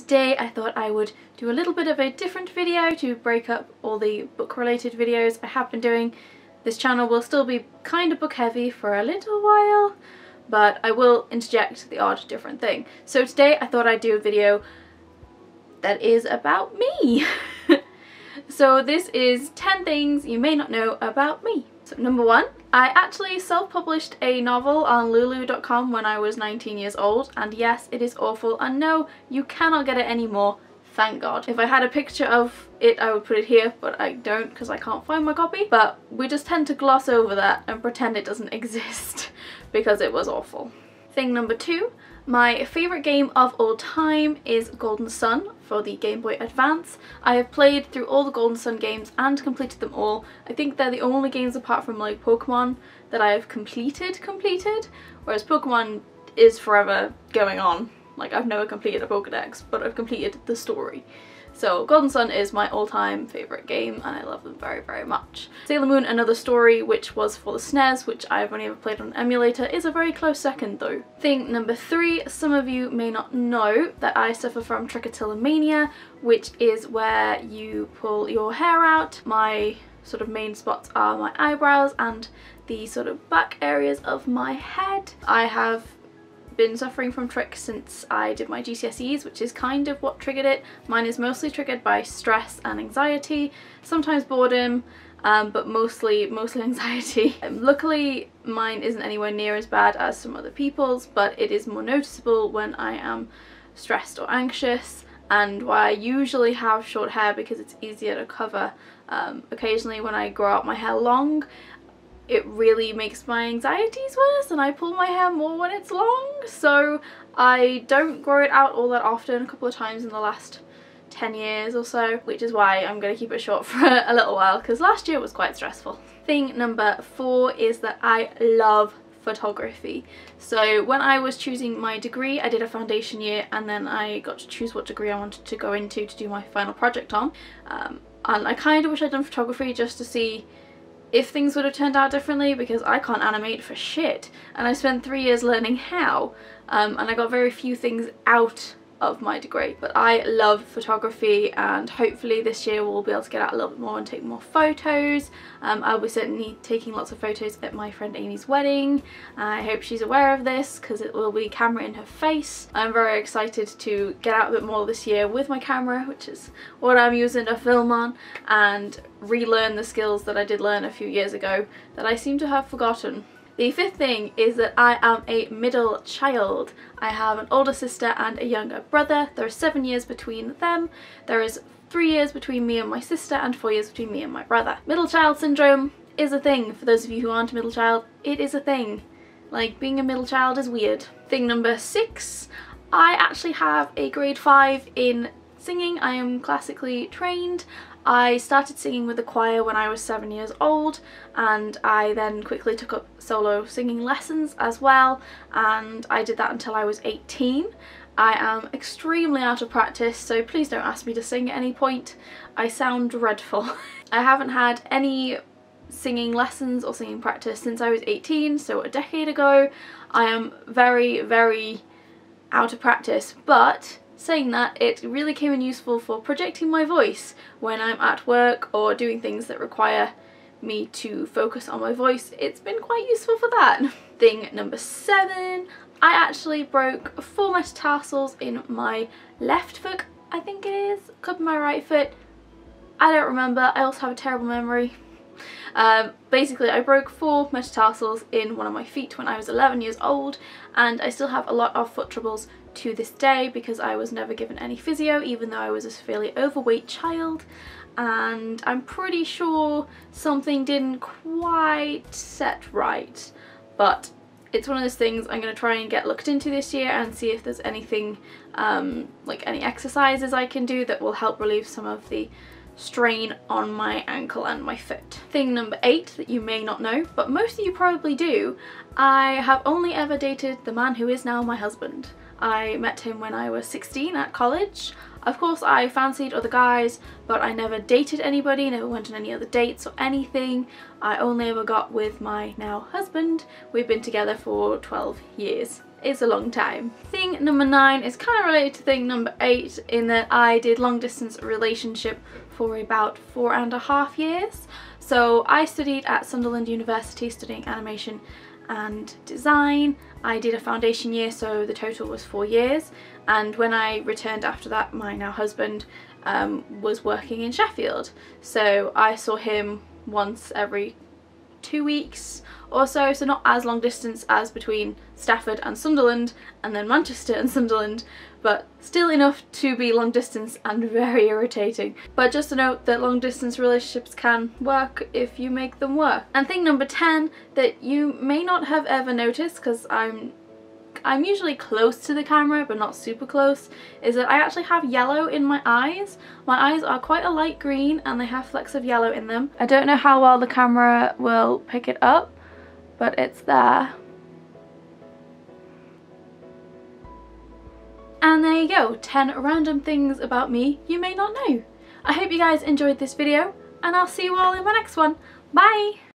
today I thought I would do a little bit of a different video to break up all the book related videos I have been doing. This channel will still be kind of book heavy for a little while, but I will interject the odd different thing. So today I thought I'd do a video that is about me. So this is 10 things you may not know about me. So number 1, I actually self-published a novel on lulu.com when I was 19 years old, and yes, it is awful, and no, you cannot get it anymore, thank God. If I had a picture of it I would put it here, but I don't because I can't find my copy. But we just tend to gloss over that and pretend it doesn't exist because it was awful. Thing number 2, my favourite game of all time is Golden Sun for the Game Boy Advance. I have played through all the Golden Sun games and completed them all. I think they're the only games apart from like Pokemon that I have completed, whereas Pokemon is forever going on. Like, I've never completed a Pokedex, but I've completed the story. So Golden Sun is my all-time favourite game and I love them very, very much. Sailor Moon Another Story, which was for the SNES, which I've only ever played on an emulator, is a very close second though. Thing number 3, some of you may not know that I suffer from trichotillomania, which is where you pull your hair out. My sort of main spots are my eyebrows and the sort of back areas of my head. I have been suffering from trich since I did my GCSEs, which is kind of what triggered it. Mine is mostly triggered by stress and anxiety, sometimes boredom, but mostly anxiety. Luckily mine isn't anywhere near as bad as some other people's, but it is more noticeable when I am stressed or anxious, and why I usually have short hair because it's easier to cover. Occasionally when I grow out my hair long, it really makes my anxieties worse and I pull my hair more when it's long, so I don't grow it out all that often, a couple of times in the last 10 years or so, which is why I'm going to keep it short for a little while because last year was quite stressful. Thing number 4 is that I love photography. So when I was choosing my degree, I did a foundation year and then I got to choose what degree I wanted to go into to do my final project on, and I kind of wish I'd done photography just to see if things would have turned out differently, because I can't animate for shit and I spent 3 years learning how, and I got very few things out of my degree. But I love photography and hopefully this year we'll be able to get out a little bit more and take more photos. I'll be certainly taking lots of photos at my friend Amy's wedding. I hope she's aware of this because it will be camera in her face. I'm very excited to get out a bit more this year with my camera, which is what I'm using to film on, and relearn the skills that I did learn a few years ago that I seem to have forgotten. The 5th thing is that I am a middle child. I have an older sister and a younger brother. There are 7 years between them. There is 3 years between me and my sister and 4 years between me and my brother. Middle child syndrome is a thing. For those of you who aren't a middle child, it is a thing. Like, being a middle child is weird. Thing number 6, I actually have a grade 5 in singing. I am classically trained. I started singing with a choir when I was 7 years old, and I then quickly took up solo singing lessons as well, and I did that until I was 18. I am extremely out of practice, so please don't ask me to sing at any point. I sound dreadful. I haven't had any singing lessons or singing practice since I was 18, so a decade ago. I am very, very out of practice, but saying that, it really came in useful for projecting my voice when I'm at work or doing things that require me to focus on my voice. It's been quite useful for that. Thing number 7, I actually broke 4 metatarsals in my left foot, I think it is, could be my right foot, I don't remember, I also have a terrible memory. Basically I broke 4 metatarsals in one of my feet when I was 11 years old, and I still have a lot of foot troubles to this day because I was never given any physio, even though I was a severely overweight child, and I'm pretty sure something didn't quite set right, but it's one of those things I'm going to try and get looked into this year and see if there's anything, like any exercises I can do that will help relieve some of the strain on my ankle and my foot. Thing number 8 that you may not know, but most of you probably do, I have only ever dated the man who is now my husband. I met him when I was 16 at college. Of course I fancied other guys, but I never dated anybody, never went on any other dates or anything. I only ever got with my now husband. We've been together for 12 years. is a long time. Thing number 9 is kind of related to thing number 8 in that I did long distance relationship for about 4.5 years. So I studied at Sunderland University studying animation and design. I did a foundation year, so the total was 4 years, and when I returned after that, my now husband was working in Sheffield, so I saw him once every 2 weeks or so, so not as long distance as between Stafford and Sunderland and then Manchester and Sunderland, but still enough to be long distance and very irritating. But just to note that long distance relationships can work if you make them work. And thing number 10 that you may not have ever noticed, because I'm usually close to the camera but not super close, is that I actually have yellow in my eyes. My eyes are quite a light green and they have flecks of yellow in them. I don't know how well the camera will pick it up, but it's there. And there you go, 10 random things about me you may not know. I hope you guys enjoyed this video, and I'll see you all in my next one. Bye!